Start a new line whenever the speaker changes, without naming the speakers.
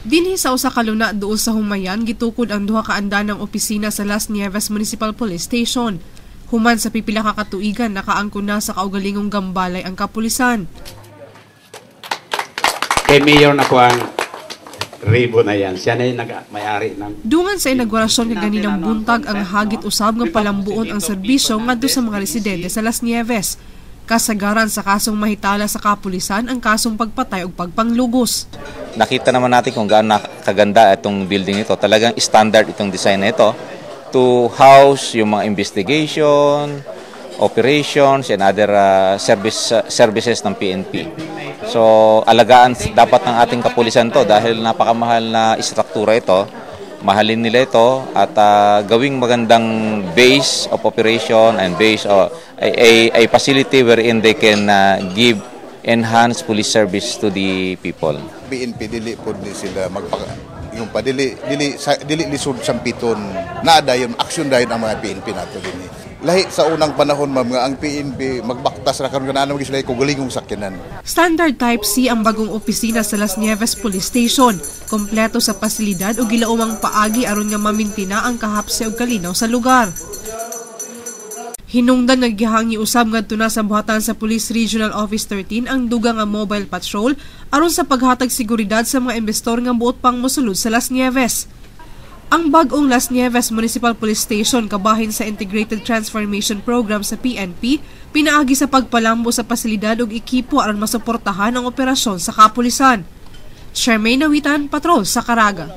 Dinhi sa usa ka luna duol sa Humayan gitukod ang duha ka andanang opisina sa Las Nieves Municipal Police Station. Human sa pipila ka katuigan nakaangkon na sa kaugalingong gambalay ang kapulisan.
Kay Mayor na ko ang Ribo na yan. Siya na yung may-ari ng...
Dungan sa inaugurasyon nga ganinang buntag ang hagit usab nga palambuon ang serbisyo ngadto sa mga residente sa Las Nieves. Kasagaran sa kasong mahitala sa kapulisan ang kasong pagpatay o pagpanglugos.
Nakita naman natin kung gaano kaganda itong building ito. Talagang standard itong design na ito to house yung mga investigation, operations, and other services ng PNP. So, alagaan dapat ng ating kapulisan to dahil napakamahal na istruktura ito. Mahalin nila ito at gawing magandang base of operation and base of a facility wherein they can give enhanced police service to the people.
PNP dili pod ni sila yung pa dili lisod sampiton naada yung action dayon ang mga PNP nato dinhi. Lahi sa unang panahon ma'am nga ang PNP magbaktas ra karon kanang sila kugalingong sakyanan.
Standard Type C ang bagong opisina sa Las Nieves Police Station. Kompleto sa pasilidad o gilaumang paagi aron nga mamintina ang kahapse ug kalinaw sa lugar. Hinungdan naggihangi usab ngadto na sa buhatan sa Police Regional Office 13 ang dugang nga mobile patrol aron sa paghatag seguridad sa mga investor nga buot pang mosulod sa Las Nieves. Ang bagong Las Nieves Municipal Police Station kabahin sa Integrated Transformation Program sa PNP, pinaagi sa pagpalambo sa pasilidad ug ekipo aron masuportahan ang operasyon sa kapulisan. Charmaine Nawitan, Patrol sa Caraga.